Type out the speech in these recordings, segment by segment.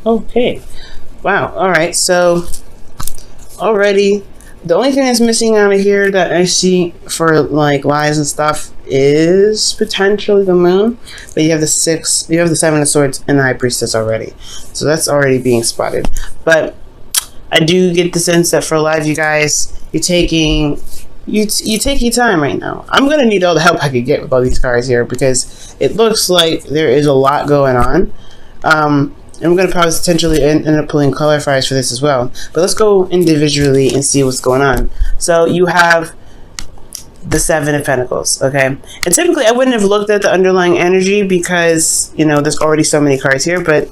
Okay. Wow. All right. So already, the only thing that's missing out of here that I see for like lies and stuff is potentially the moon. But you have the seven of swords and the high priestess already. So that's already being spotted. But I do get the sense that for a lot of you guys, you're taking you take your time right now. I'm gonna need all the help I could get with all these cards here because it looks like there is a lot going on. And we're gonna probably potentially end up pulling clarifiers for this as well. But let's go individually and see what's going on. So you have the Seven of Pentacles, okay? And typically I wouldn't have looked at the underlying energy because, you know, there's already so many cards here, but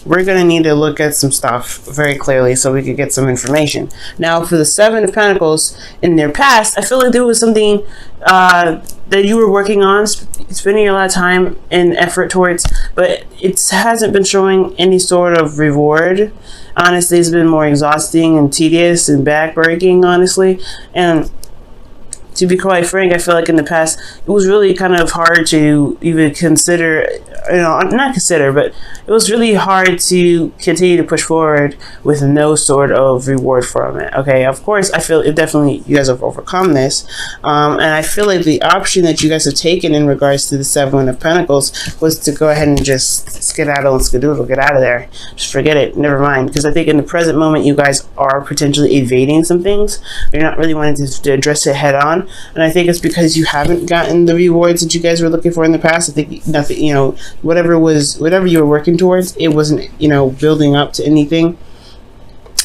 we're going to need to look at some stuff very clearly so we could get some information. Now, for the Seven of Pentacles, in their past, I feel like there was something that you were working on, spending a lot of time and effort towards, but it hasn't been showing any sort of reward. Honestly, it's been more exhausting and tedious and backbreaking, honestly. And to be quite frank, I feel like in the past, it was really kind of hard to even consider, you know, not consider, but it was really hard to continue to push forward with no sort of reward from it. Okay, of course, I feel it definitely, you guys have overcome this. And I feel like the option that you guys have taken in regards to the Seven of Pentacles was to go ahead and just skedaddle and skedoodle, get out of there. Just forget it, never mind. Because I think in the present moment, you guys are potentially evading some things. You're not really wanting to address it head on. And I think it's because you haven't gotten the rewards that you guys were looking for in the past. I think nothing, you know, whatever you were working towards, it wasn't, you know, building up to anything.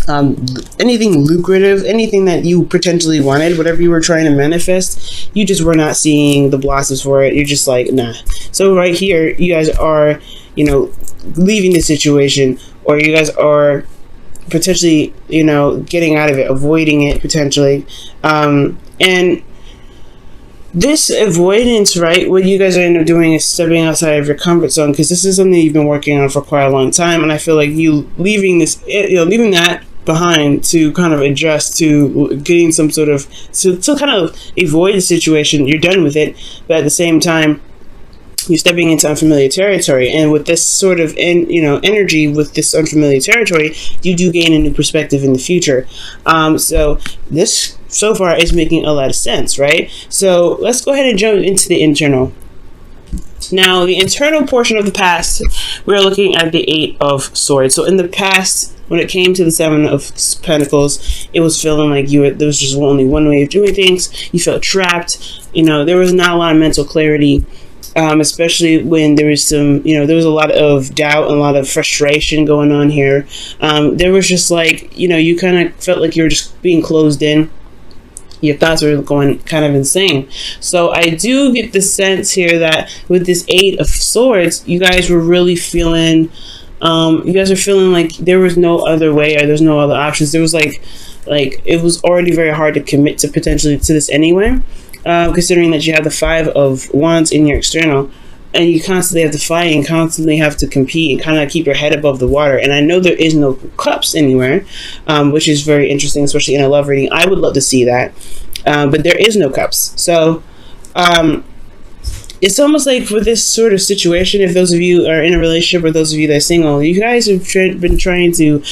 Anything lucrative, anything that you potentially wanted, whatever you were trying to manifest, you just were not seeing the blossoms for it. You're just like, nah. So right here, you guys are, you know, leaving the situation, or you guys are potentially, you know, getting out of it, avoiding it potentially. And this avoidance, right, what you guys are end up doing is stepping outside of your comfort zone, because this is something you've been working on for quite a long time. And I feel like you leaving this, you know, leaving that behind to kind of adjust to getting some sort of, to kind of avoid the situation. You're done with it, but at the same time, you're stepping into unfamiliar territory. And with this sort of energy with this unfamiliar territory, you do gain a new perspective in the future. So this so far is making a lot of sense, right? So let's go ahead and jump into the internal. Now, the internal portion of the past, we're looking at the Eight of Swords. So in the past, when it came to the Seven of Pentacles, it was feeling like there was just only one way of doing things. You felt trapped. You know, there was not a lot of mental clarity. Especially when there was there was a lot of doubt and a lot of frustration going on here. There was just like, you kind of felt like you were just being closed in. Your thoughts were going kind of insane. So I do get the sense here that with this Eight of Swords, you guys were really feeling, like there was no other way, or there's no other options. There was like it was already very hard to commit to potentially to this anyway. Considering that you have the Five of Wands in your external, and you constantly have to fight and constantly have to compete and kind of keep your head above the water. And I know there is no cups anywhere, which is very interesting, especially in a love reading. I would love to see that, but there is no cups. So it's almost like with this sort of situation, if those of you are in a relationship or those of you that are single, you guys have been trying to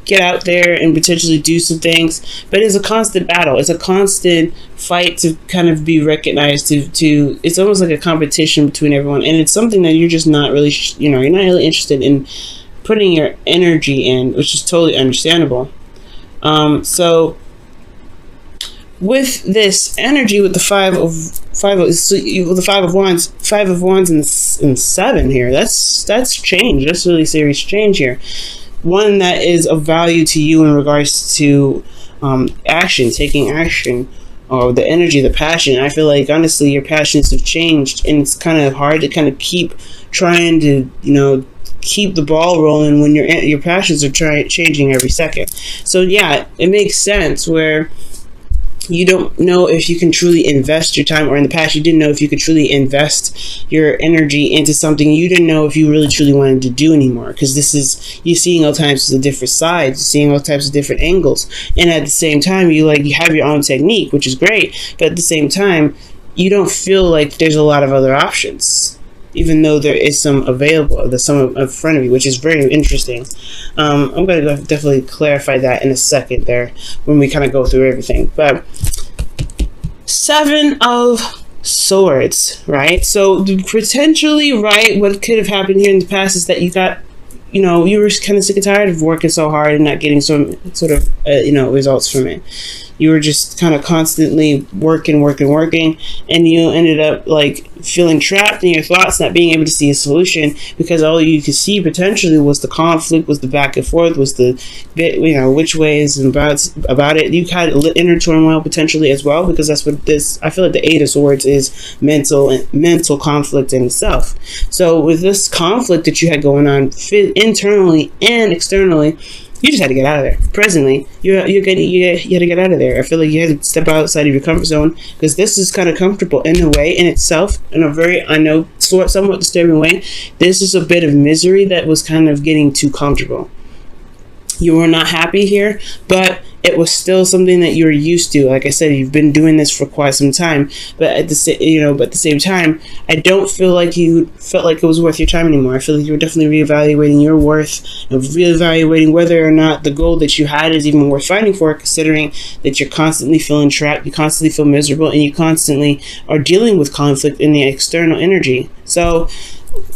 get out there and potentially do some things, but it's a constant battle. It's a constant fight to kind of be recognized. To it's almost like a competition between everyone, and it's something that you're just not really, you're not really interested in putting your energy in, which is totally understandable. So with this energy, with the Five of Wands and Seven here, that's change. That's really serious change here. One that is of value to you in regards to action, taking action, or the energy, the passion. I feel like honestly your passions have changed, and it's kind of hard to kind of keep trying to keep the ball rolling when your passions are changing every second. So yeah, it makes sense where you don't know if you can truly invest your time, or in the past you didn't know if you could truly invest your energy into something you didn't know if you really truly wanted to do anymore, because you're seeing all types of different sides, you're seeing all types of different angles, and at the same time you have your own technique, which is great, but at the same time you don't feel like there's a lot of other options. even though there is some available, there's some in front of you, which is very interesting. I'm going to definitely clarify that in a second there when we kind of go through everything. But Seven of Swords, right? So potentially, right, what could have happened here in the past is that you got, you know, you were kind of sick and tired of working so hard and not getting some sort of, you know, results from it. You were just kind of constantly working, and you ended up like feeling trapped in your thoughts, not being able to see a solution, because all you could see potentially was the conflict, was the back and forth, was the bit, you know, which ways and about it. You had inner turmoil potentially as well, because that's what this, I feel like the Eight of Swords is mental conflict in itself. So with this conflict that you had going on internally and externally, you just had to get out of there. Presently, you had to get out of there. I feel like you had to step outside of your comfort zone, because this is kind of comfortable in a way in itself, in a very, I know, somewhat disturbing way. This is a bit of misery that was kind of getting too comfortable. You were not happy here, but it was still something that you were used to. Like I said, you've been doing this for quite some time, but at the same time, I don't feel like you felt like it was worth your time anymore. I feel like you were definitely reevaluating your worth and reevaluating whether or not the goal that you had is even worth fighting for, considering that you're constantly feeling trapped, you constantly feel miserable, and you constantly are dealing with conflict in the external energy. So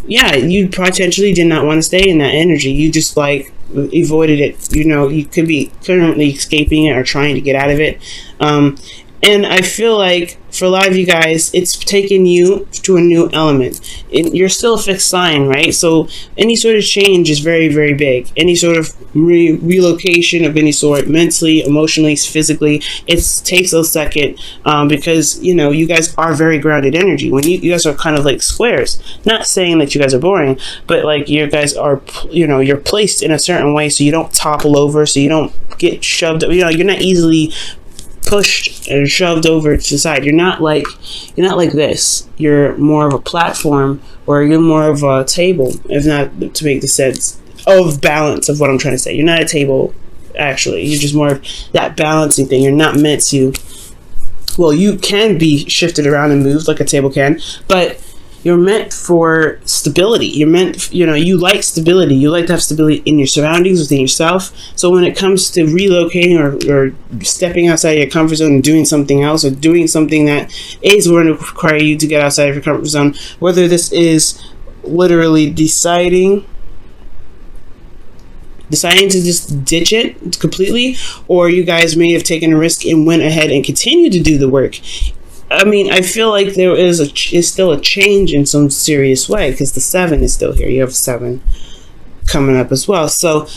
yeah, you potentially did not want to stay in that energy. You just like avoided it. You know, you could be currently escaping it or trying to get out of it. And I feel like for a lot of you guys, it's taken you to a new element. You're still a fixed sign, right? So any sort of change is very, very big. Any sort of relocation of any sort, mentally, emotionally, physically, it takes a second, because, you know, you guys are very grounded energy. When you guys are kind of like squares. Not saying that you guys are boring, but like you guys are, you know, you're placed in a certain way so you don't topple over, so you don't get shoved, you know, you're not easily pushed and shoved over to the side. You're not like this. You're more of a platform, or you're more of a table, if not to make the sense of balance of what I'm trying to say. You're not a table, actually. You're just more of that balancing thing. You're not meant to, well, you can be shifted around and moved like a table can, but you're meant for stability. You're meant, you know, you like stability. You like to have stability in your surroundings, within yourself. So when it comes to relocating or stepping outside your comfort zone and doing something else, or doing something that is going to require you to get outside of your comfort zone, whether this is literally deciding to just ditch it completely, or you guys may have taken a risk and went ahead and continued to do the work. I mean, I feel like there is still a change in some serious way, because the 7 is still here. You have 7 coming up as well. So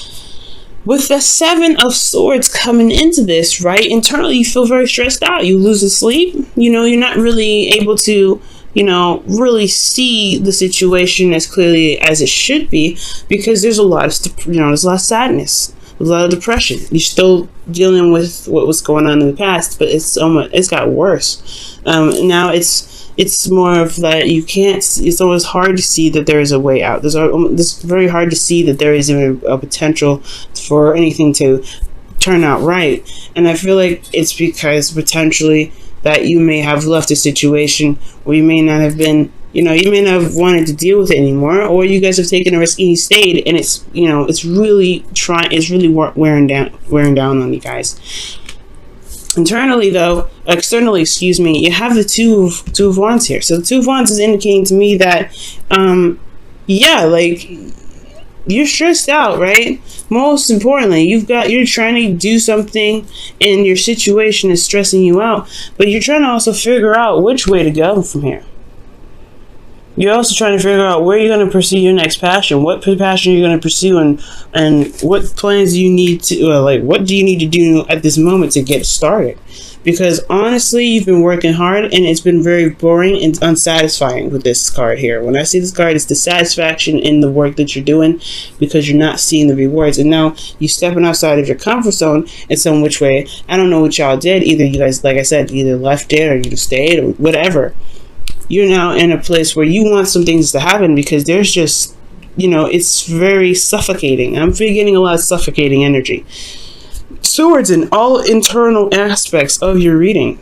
with the 7 of Swords coming into this, right, internally you feel very stressed out. You lose the sleep. You know, you're not really able to, you know, really see the situation as clearly as it should be, because there's a lot of, you know, there's a lot of sadness, a lot of depression. You're still dealing with what was going on in the past, but it's got worse. Now it's more of that you can't. It's always hard to see that there is a way out. It's very hard to see that there is even a potential for anything to turn out right. And I feel like it's because potentially that you may have left a situation where you may not have been, you know, you may not have wanted to deal with it anymore, or you guys have taken a risk and you stayed, and it's, you know, it's really wearing down on you guys. Internally, though, externally, excuse me, you have the two of Wands here. So the 2 of Wands is indicating to me that, yeah, like, you're stressed out, right? Most importantly, you're trying to do something and your situation is stressing you out, but you're trying to also figure out which way to go from here. You're also trying to figure out where you're going to pursue your next passion, what passion you're going to pursue, and what plans you need to, like, what do you need to do at this moment to get started? Because honestly, you've been working hard and it's been very boring and unsatisfying with this card here. When I see this card, it's dissatisfaction in the work that you're doing because you're not seeing the rewards. And now you're stepping outside of your comfort zone in some which way. I don't know what y'all did. Either you guys, like I said, either left it or you stayed or whatever. You're now in a place where you want some things to happen because there's just, you know, it's very suffocating. I'm getting a lot of suffocating energy. Swords in all internal aspects of your reading.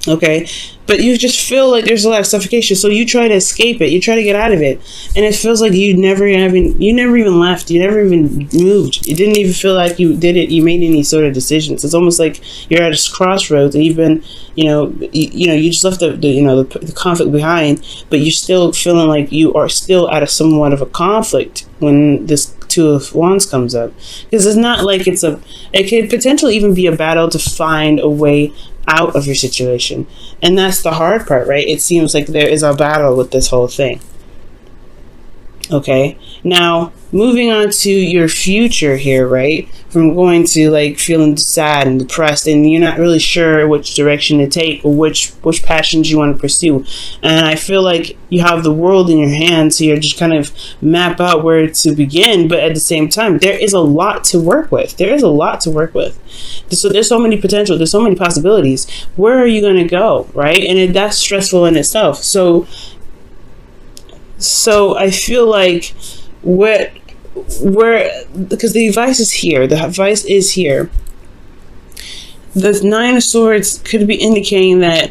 Okay, but you just feel like there's a lot of suffocation, so you try to escape it, you try to get out of it, and it feels like you never even left, you never even moved, you didn't even feel like you made any sort of decisions. It's almost like you're at a crossroads, and you've been, you just left the conflict behind, but you're still feeling like you are still at a somewhat of a conflict when this Two of Wands comes up, because it's not like it could potentially even be a battle to find a way out of your situation, and that's the hard part, right? It seems like there is a battle with this whole thing. Okay, now moving on to your future here, right? From going to like feeling sad and depressed, and you're not really sure which direction to take or which passions you want to pursue. And I feel like you have the world in your hands here, just kind of map out where to begin. But at the same time, there is a lot to work with. So there's so many potential. There's so many possibilities. Where are you going to go, right? And that's stressful in itself. So I feel like because the advice is here. The advice is here. The Nine of Swords could be indicating that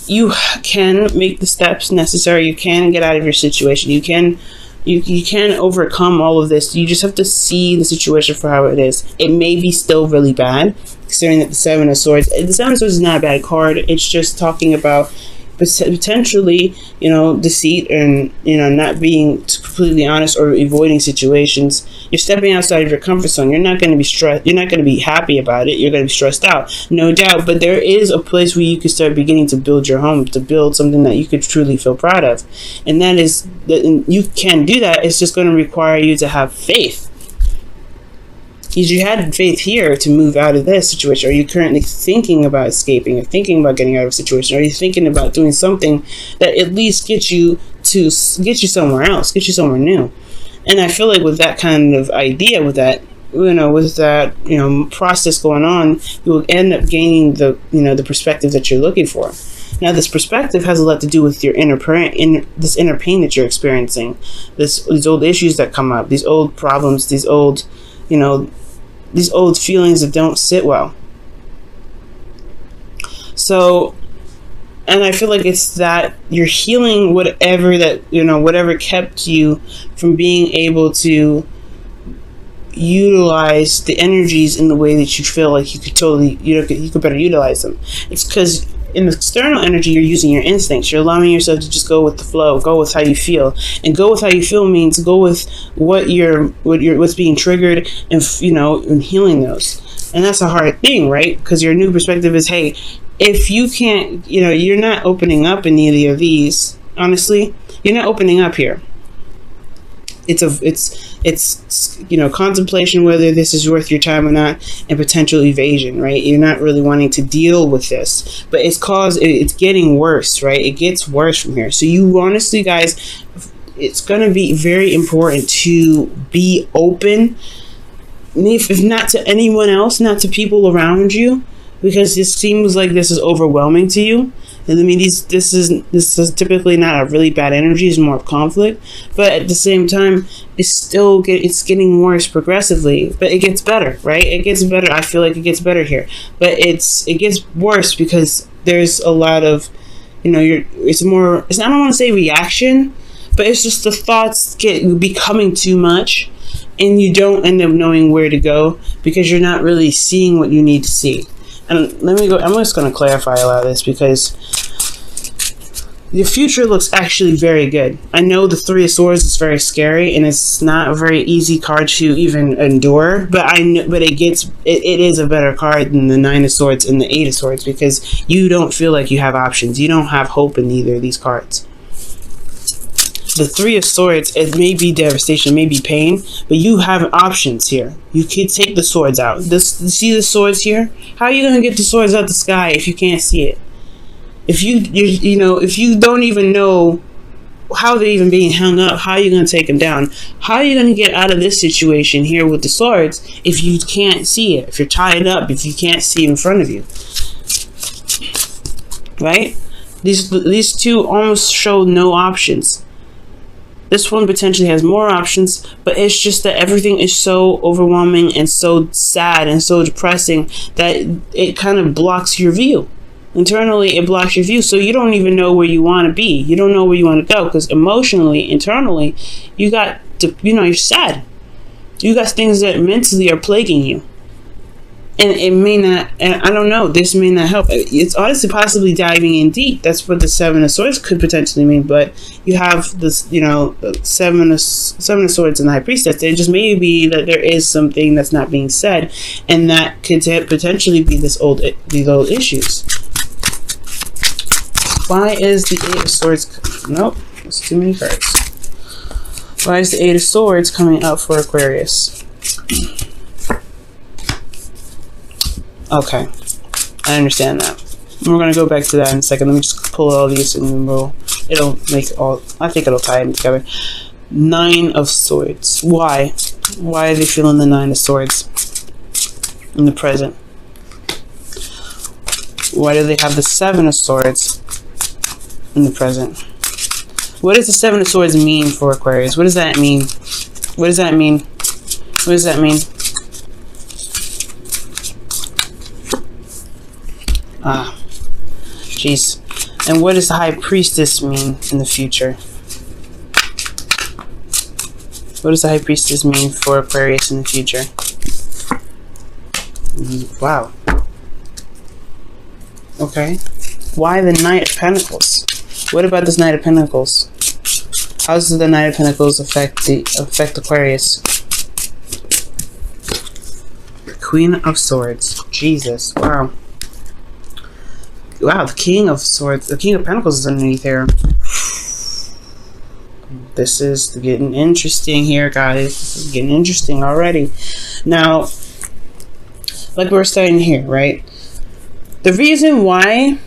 you can make the steps necessary. You can get out of your situation. You can overcome all of this. You just have to see the situation for how it is. It may be still really bad, considering that the Seven of Swords. The Seven of Swords is not a bad card. It's just talking about potentially, deceit and, not being completely honest or avoiding situations. You're stepping outside of your comfort zone. You're not going to be stressed. You're not going to be happy about it. You're going to be stressed out, no doubt. But there is a place where you can start beginning to build your home, to build something that you could truly feel proud of. And that is that you can do that. It's just going to require you to have faith. Because you had faith here to move out of this situation. Are you currently thinking about escaping or thinking about getting out of a situation? Are you thinking about doing something that at least get you somewhere else, get you somewhere new? And I feel like with that kind of idea, with that process going on, you will end up gaining the perspective that you're looking for. Now, this perspective has a lot to do with your this inner pain that you're experiencing, these old issues that come up, these old problems, these old feelings that don't sit well. So, and I feel like it's that you're healing whatever kept you from being able to utilize the energies in the way that you feel like you could better utilize them. It's because in the external energy, you're using your instincts. You're allowing yourself to just go with the flow, go with how you feel. And go with how you feel means go with what's being triggered, and and healing those. And that's a hard thing, right? Because your new perspective is, hey, if you can't, you're not opening up in any of these. Honestly, you're not opening up here. It's contemplation whether this is worth your time or not, and potential evasion, right? You're not really wanting to deal with this, but it's getting worse, right? It gets worse from here. So you honestly, guys, it's going to be very important to be open, if not to anyone else, not to people around you, because this seems like this is overwhelming to you. And I mean, this is typically not a really bad energy. It's more of conflict, but at the same time, it's getting worse progressively. But it gets better, right? It gets better. I feel like it gets better here, but it gets worse because there's a lot of, I don't want to say reaction, but it's just the thoughts becoming too much, and you don't end up knowing where to go because you're not really seeing what you need to see. And I'm just going to clarify a lot of this because the future looks actually very good. I know the Three of Swords is very scary and it's not a very easy card to even endure, but it is a better card than the Nine of Swords and the Eight of Swords because you don't feel like you have options. You don't have hope in either of these cards. The Three of Swords, it may be devastation, it may be pain, but you have options here. You can take the swords out. See the swords here? How are you going to get the swords out the sky if you can't see it? If you don't even know how they're even being hung up, how are you going to take them down? How are you going to get out of this situation here with the swords if you can't see it? If you're tied up, if you can't see in front of you, right? These two almost show no options. This one potentially has more options, but it's just that everything is so overwhelming and so sad and so depressing that it kind of blocks your view. internally it blocks your view, so you don't even know where you want to be. You don't know where you want to go, because emotionally, internally, you got to, you're sad. You got things that mentally are plaguing you. And it may not, and I don't know, this may not help. It's honestly possibly diving in deep. That's what the Seven of Swords could potentially mean. But you have this, Seven of Swords and the High Priestess. It just may be that there is something that's not being said, and that could potentially be these old issues. Why is the Eight of Swords? Nope, that's too many cards. Why is the Eight of Swords coming up for Aquarius? Okay, I understand that. We're going to go back to that in a second. Let me just pull all these and then it'll make all, I think it'll tie them together. Nine of Swords. Why? Why are they feeling the Nine of Swords in the present? Why do they have the Seven of Swords in the present? What does the Seven of Swords mean for Aquarius? What does that mean? What does that mean? What does that mean? Ah, jeez. And what does the High Priestess mean in the future? What does the High Priestess mean for Aquarius in the future? Wow. Okay. Why the Knight of Pentacles? What about this Knight of Pentacles? How does the Knight of Pentacles affect Aquarius? Queen of Swords. Jesus. Wow. Wow, the King of Swords, the King of Pentacles is underneath here. This is getting interesting here, guys. This is getting interesting already. Now, like we're starting here, right? The reason why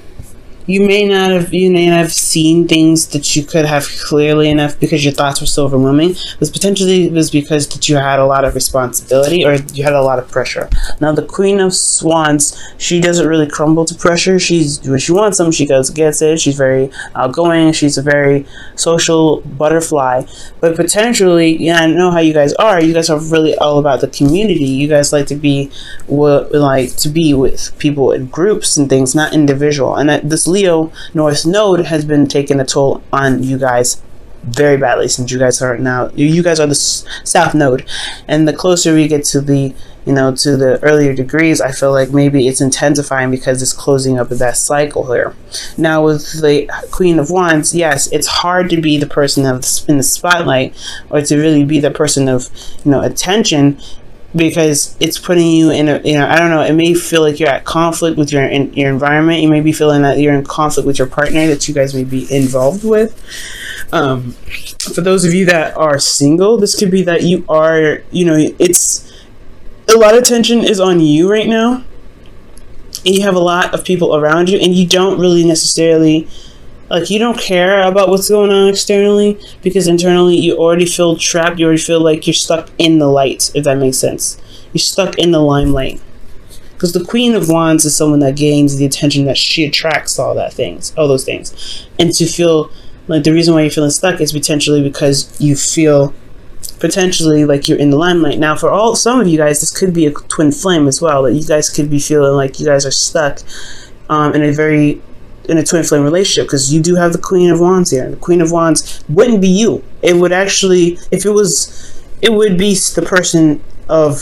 you may not have seen things that you could have clearly enough because your thoughts were so overwhelming was because that you had a lot of responsibility or you had a lot of pressure. Now the Queen of Wands, she doesn't really crumble to pressure. When she wants something, she goes gets it. She's very outgoing. She's a very social butterfly. But potentially, I know how you guys are. You guys are really all about the community. You guys like to be with people in groups and things, not individual. And this Leo North Node has been taking a toll on you guys very badly since you guys are the South Node, and the closer we get to the to the earlier degrees, I feel like maybe it's intensifying because it's closing up that cycle here. Now with the Queen of Wands, yes, it's hard to be the person in the spotlight or to really be the person of attention, because it's putting you in a, I don't know, it may feel like you're at conflict with your environment. You may be feeling that you're in conflict with your partner that you guys may be involved with. For those of you that are single, this could be that you are, it's a lot of tension is on you right now. And you have a lot of people around you and you don't really necessarily, you don't care about what's going on externally, because internally you already feel trapped. You already feel like you're stuck in the light, if that makes sense. You're stuck in the limelight. Because the Queen of Wands is someone that gains the attention, that she attracts all those things. And to feel like the reason why you're feeling stuck is potentially because you feel potentially like you're in the limelight. Now for some of you guys, this could be a twin flame as well, that you guys could be feeling like you guys are stuck in a twin flame relationship, because you do have the Queen of Wands here. The Queen of Wands wouldn't be you. It would actually, it would be the person of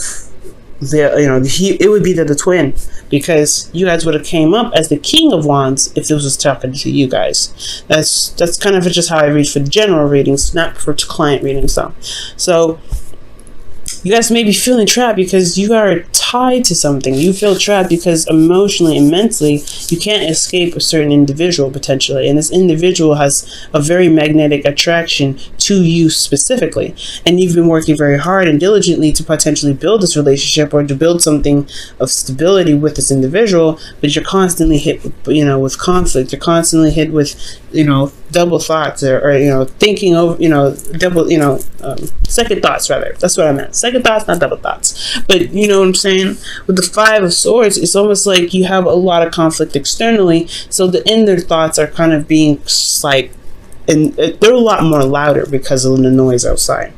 it would be the twin, because you guys would have came up as the King of Wands if this was talking to you guys. That's kind of just how I read for the general readings, not for client readings though. So you guys may be feeling trapped because you are tied to something. You feel trapped because emotionally and mentally you can't escape a certain individual potentially, and this individual has a very magnetic attraction to you specifically, and you've been working very hard and diligently to potentially build this relationship or to build something of stability with this individual, but you're constantly hit with conflict. You're constantly hit with double thoughts or thinking over second thoughts, rather. That's what I meant. Second thoughts, not double thoughts. But you know what I'm saying? With the Five of Swords, it's almost like you have a lot of conflict externally, so the inner thoughts are kind of being and they're a lot more louder because of the noise outside.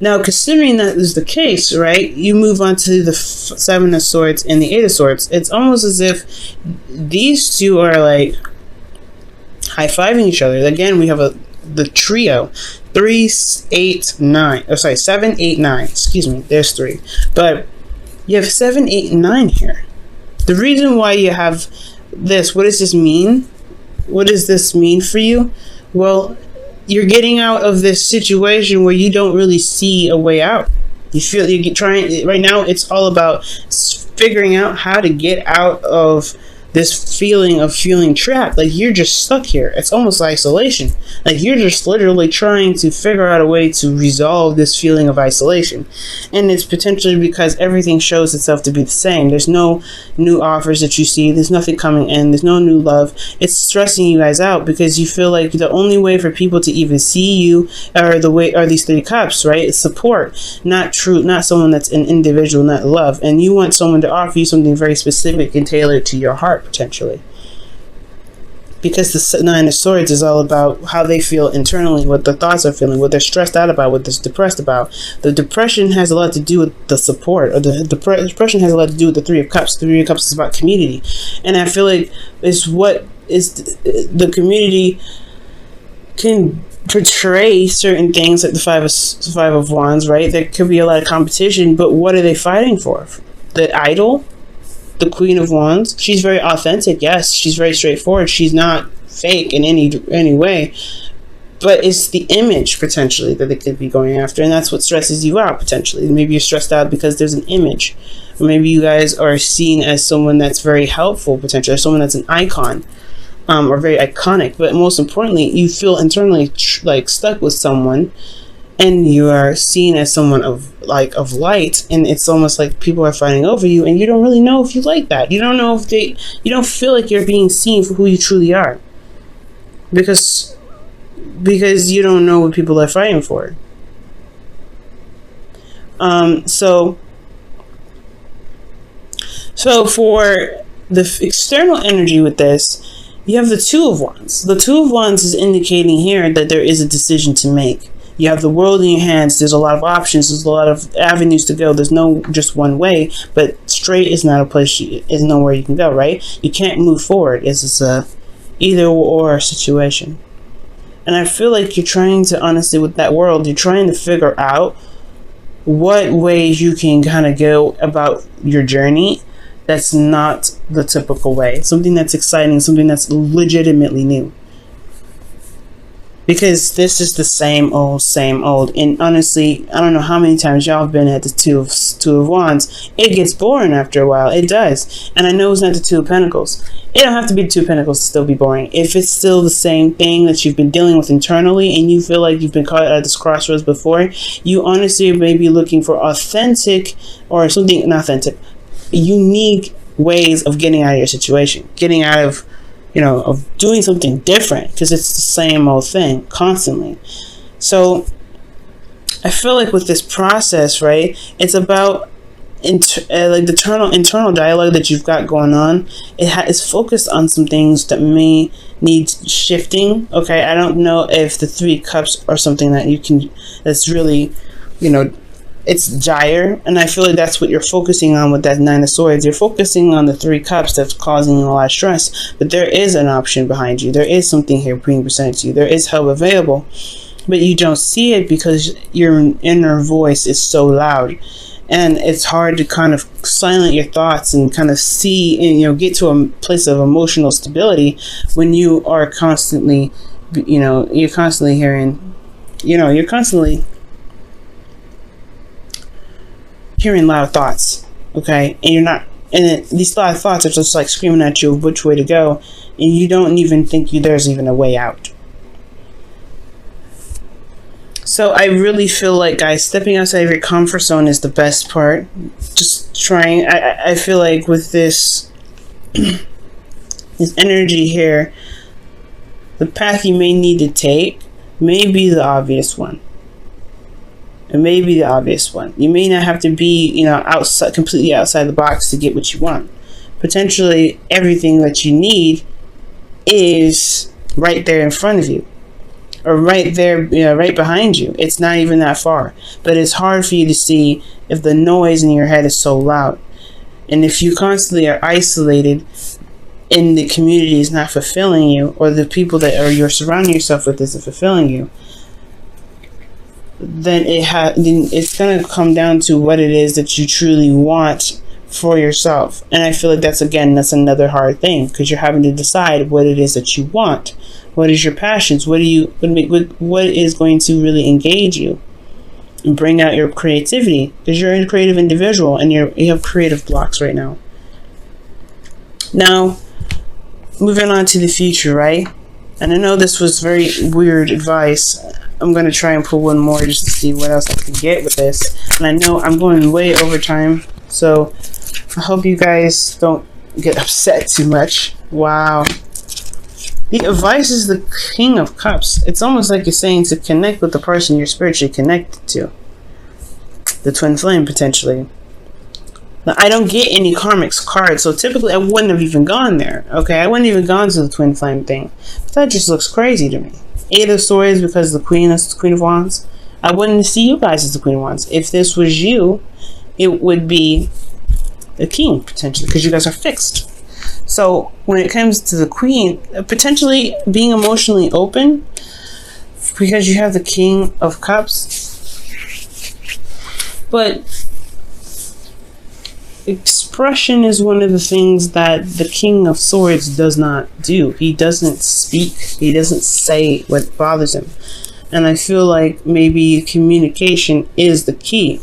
Now, considering that is the case, right, you move on to the Seven of Swords and the Eight of Swords. It's almost as if these two are like high-fiving each other. Again, we have the trio. 3, 8, 9. Oh, sorry, 7, 8, 9. Excuse me, there's 3. But you have 7, 8, and 9 here. The reason why you have this, what does this mean? What does this mean for you? Well, you're getting out of this situation where you don't really see a way out. You feel you're trying, right now it's all about figuring out how to get out of this feeling of feeling trapped. Like you're just stuck here. It's almost isolation. Like you're just literally trying to figure out a way to resolve this feeling of isolation. And it's potentially because everything shows itself to be the same. There's no new offers that you see. There's nothing coming in. There's no new love. It's stressing you guys out because you feel like the only way for people to even see you are these 3 cups, right? It's support, not someone that's an individual, not love. And you want someone to offer you something very specific and tailored to your heart, potentially, because the Nine of Swords is all about how they feel internally, what the thoughts are feeling, what they're stressed out about, what they're depressed about. The depression has a lot to do with the support, or the depression has a lot to do with the Three of Cups. The Three of Cups is about community, and I feel like it's what is the community can portray certain things, like the Five of Wands, right? There could be a lot of competition, but what are they fighting for? The idol, the Queen of Wands, she's very authentic. Yes, she's very straightforward. She's not fake in any way, but it's the image potentially that they could be going after, and that's what stresses you out potentially. Maybe you're stressed out because there's an image, or maybe you guys are seen as someone that's very helpful potentially, or someone that's an icon, or very iconic. But most importantly, you feel internally like stuck with someone, and you are seen as someone of light, and it's almost like people are fighting over you, and you don't really know if you like that. You don't know if you don't feel like you're being seen for who you truly are, because you don't know what people are fighting for. So for the external energy with this, you have the Two of Wands. The Two of Wands is indicating here that there is a decision to make. You have the world in your hands. There's a lot of options. There's a lot of avenues to go. There's no just one way, but straight is not a place, is nowhere you can go, right? You can't move forward. It's a either or situation. And I feel like you're trying to, honestly, with that world, you're trying to figure out what ways you can kind of go about your journey that's not the typical way. Something that's exciting, something that's legitimately new. Because this is the same old. And honestly, I don't know how many times y'all have been at the Two of Wands. It gets boring after a while. It does. And I know it's not the Two of Pentacles. It don't have to be the Two of Pentacles to still be boring. If it's still the same thing that you've been dealing with internally, and you feel like you've been caught at this crossroads before, you honestly may be looking for authentic, or something, not authentic, unique ways of getting out of your situation. Getting out of, of doing something different, because it's the same old thing constantly. So I feel like with this process, right, it's about like the internal dialogue that you've got going on. It's focused on some things that may need shifting. Okay, I don't know if the Three Cups are something that you can, that's really, it's dire, and I feel like that's what you're focusing on with that Nine of Swords. You're focusing on the Three Cups that's causing you a lot of stress, but there is an option behind you. There is something here being presented to you. There is help available, but you don't see it because your inner voice is so loud, and it's hard to kind of silence your thoughts and kind of see and get to a place of emotional stability when you are constantly, you're constantly hearing, you're constantly hearing loud thoughts, okay? And you're not, and these loud thoughts are just like screaming at you which way to go, and you don't even think there's even a way out. So I really feel like, guys, stepping outside of your comfort zone is the best part. Just trying, I feel like with this this energy here, the path you may need to take may be the obvious one. It may be the obvious one. You may not have to be, outside, completely outside the box to get what you want. Potentially, everything that you need is right there in front of you. or right there, right behind you. It's not even that far, but it's hard for you to see if the noise in your head is so loud. And if you constantly are isolated and the community is not fulfilling you, or the people that you're surrounding yourself with isn't fulfilling you, then it's going to come down to what it is that you truly want for yourself. And I feel like that's another hard thing, because you're having to decide what it is that you want. What is your passions? What is going to really engage you and bring out your creativity? Because you're a creative individual and you have creative blocks right now. Now, moving on to the future, right? And I know this was very weird advice. I'm going to try and pull one more just to see what else I can get with this. And I know I'm going way over time, so I hope you guys don't get upset too much. Wow. The advice is the King of Cups. It's almost like you're saying to connect with the person you're spiritually connected to. The twin flame, potentially. Now, I don't get any karmic cards, so typically I wouldn't have even gone there. Okay, I wouldn't even gone to the twin flame thing. But that just looks crazy to me. 8 of Swords, because the Queen is the Queen of Wands. I wouldn't see you guys as the Queen of Wands. If this was you, it would be the King, potentially, because you guys are fixed. So when it comes to the Queen, potentially being emotionally open, because you have the King of Cups. But expression is one of the things that the King of Swords does not do. He doesn't speak. He doesn't say what bothers him. And I feel like maybe communication is the key.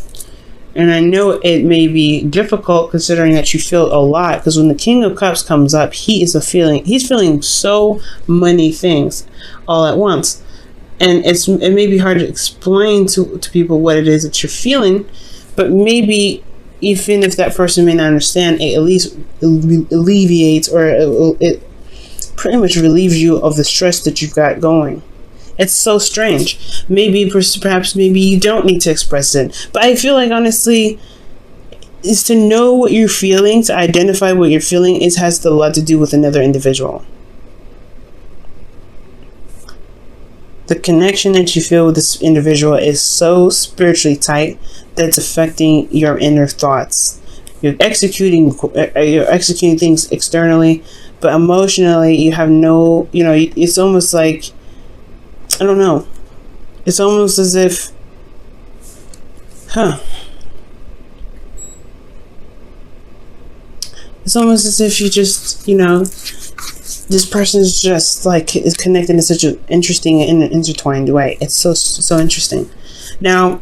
And I know it may be difficult considering that you feel a lot, because when the King of Cups comes up, he's feeling so many things all at once. And it may be hard to explain to people what it is that you're feeling, but maybe even if that person may not understand, it at least alleviates, or it pretty much relieves you of the stress that you've got going. It's so strange. Perhaps you don't need to express it. But I feel like, honestly, is to know what you're feeling, to identify what you're feeling, has a lot to do with another individual. The connection that you feel with this individual is so spiritually tight that it's affecting your inner thoughts. You're executing things externally, but emotionally you have no, it's almost like, I don't know. It's almost as if, it's almost as if you just, this person is just like is connected in such an interesting and intertwined way. It's so interesting. Now,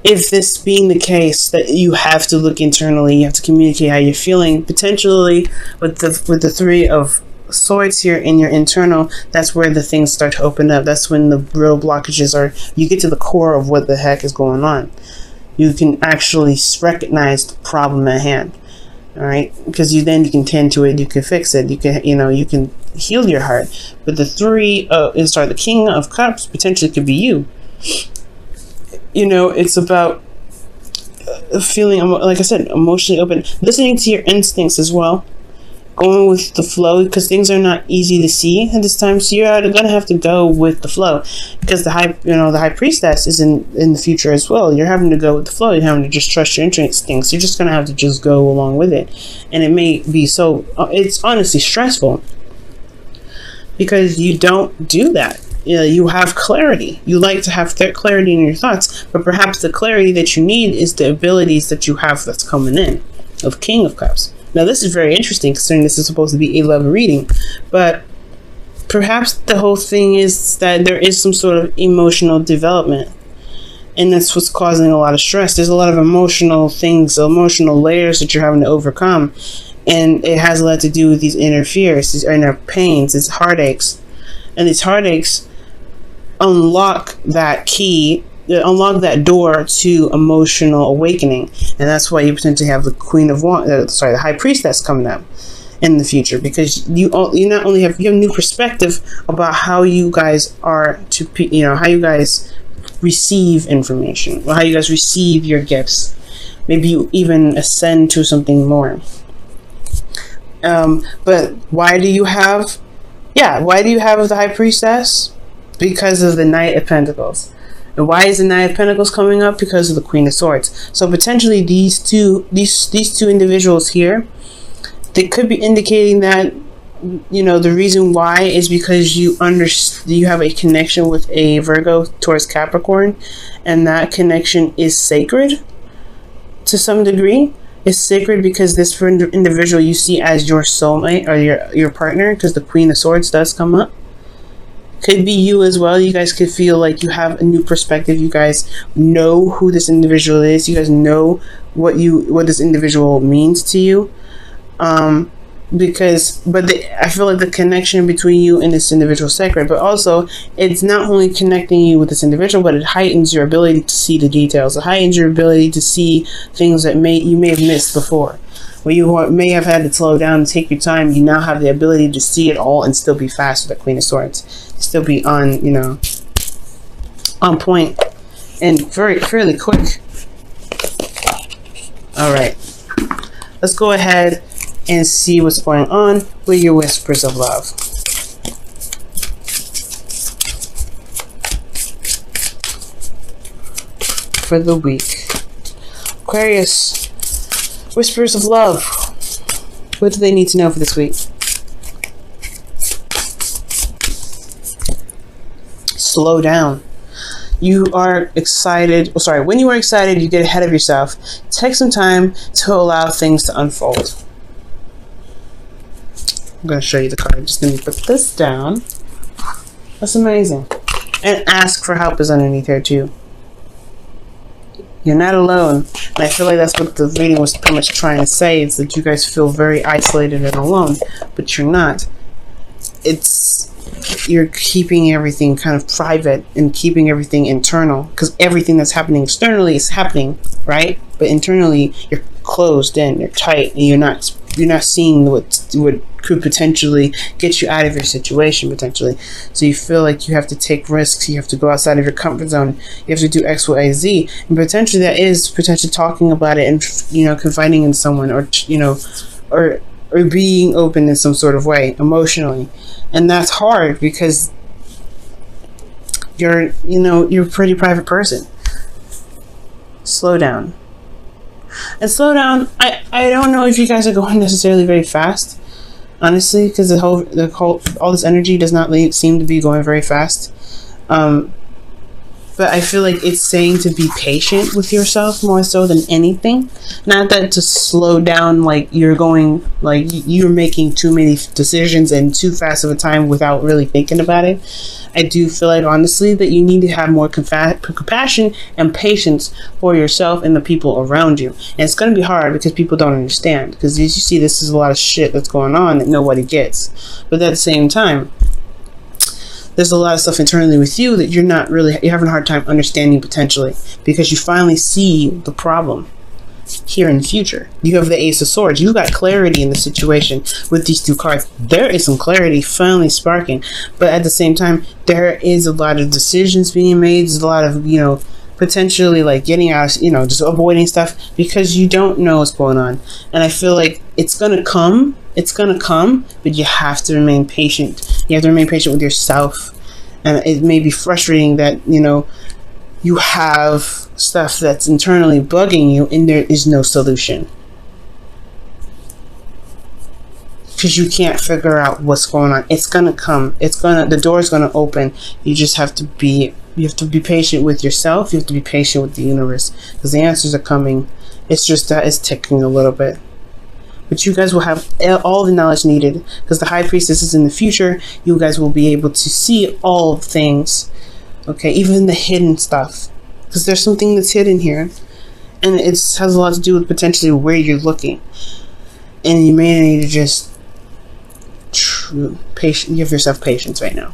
if this being the case, that you have to look internally, you have to communicate how you're feeling, potentially with the 3 of Swords here in your internal, that's where the things start to open up. That's when the real blockages are. You get to the core of what the heck is going on. You can actually recognize the problem at hand. All right, because you can tend to it. You can fix it. You can heal your heart. But the the King of Cups potentially could be you. It's about feeling, like I said, emotionally open, listening to your instincts as well. Going with the flow, because things are not easy to see at this time, so you're gonna have to go with the flow, because the high priestess is in the future as well. You're having to go with the flow. You're having to just trust your instincts. You're just gonna have to just go along with it, and it may be it's honestly stressful because you don't do that. You have clarity. You like to have clarity in your thoughts, but perhaps the clarity that you need is the abilities that you have that's coming in of King of Cups. Now, this is very interesting, considering this is supposed to be a love reading, but perhaps the whole thing is that there is some sort of emotional development, and that's what's causing a lot of stress. There's a lot of emotional things, emotional layers that you're having to overcome, and it has a lot to do with these inner fears, these inner pains, these heartaches, and these heartaches unlock that key, unlock that door to emotional awakening. And that's why you potentially have the the High Priestess coming up in the future, because you not only have new perspective about how you guys are how you guys receive information, or how you guys receive your gifts. Maybe you even ascend to something more. But why do you have the High Priestess? because of the Knight of Pentacles. And why is the Knight of Pentacles coming up? Because of the Queen of Swords. So potentially these two individuals here, they could be indicating that, you know, the reason why is because you have a connection with a Virgo towards Capricorn, and that connection is sacred to some degree. It's sacred because this individual you see as your soulmate or your partner, because the Queen of Swords does come up. Could be you as well. You guys could feel like you have a new perspective. You guys know who this individual is. You guys know what this individual means to you. I feel like the connection between you and this individual is sacred, but also it's not only connecting you with this individual, but it heightens your ability to see the details. It heightens your ability to see things that you may have missed before. Where you may have had to slow down and take your time, you now have the ability to see it all and still be fast with the Queen of Swords. Still be on, you know, on point and fairly quick. Alright. Let's go ahead and see what's going on with your whispers of love. For the week. Aquarius, whispers of love. What do they need to know for this week? Slow down. You are excited. Oh, sorry. When you are excited, you get ahead of yourself. Take some time to allow things to unfold. I'm going to show you the card. Just let me put this down. That's amazing. And ask for help is underneath here too. You're not alone. And I feel like that's what the reading was pretty much trying to say, is that you guys feel very isolated and alone, but you're not. You're keeping everything kind of private and keeping everything internal, because everything that's happening externally is happening, right? But internally, you're closed in, you're tight, and you're not seeing what could potentially get you out of your situation potentially. So you feel like you have to take risks, you have to go outside of your comfort zone, you have to do X, Y, Z, and potentially that is potentially talking about it and, you know, confiding in someone, or, you know, or being open in some sort of way emotionally. And that's hard because you're a pretty private person. Slow down. And slow down. I don't know if you guys are going necessarily very fast, honestly, because all this energy does not seem to be going very fast. But I feel like it's saying to be patient with yourself more so than anything. Not that to slow down, like you're making too many decisions in too fast of a time without really thinking about it. I do feel like, honestly, that you need to have more compassion and patience for yourself and the people around you. And it's going to be hard because people don't understand. Because as you see, this is a lot of shit that's going on that nobody gets. But at the same time, there's a lot of stuff internally with you that you're having a hard time understanding potentially, because you finally see the problem here in the future. You have the Ace of Swords. You got clarity in the situation with these two cards. There is some clarity finally sparking, but at the same time, there is a lot of decisions being made. There's a lot of, you know, potentially like getting out, you know, just avoiding stuff because you don't know what's going on. And I feel like it's gonna come, but you have to remain patient. You have to remain patient with yourself. And it may be frustrating that, you know, you have stuff that's internally bugging you and there is no solution, because you can't figure out what's going on. It's gonna come. The door's gonna open. You just have to be patient with yourself. You have to be patient with the universe, because the answers are coming. It's just that it's ticking a little bit. But you guys will have all the knowledge needed, because the High Priestess is in the future. You guys will be able to see all things, okay, even the hidden stuff, because there's something that's hidden here, and it has a lot to do with potentially where you're looking. And you may need to just give yourself patience right now.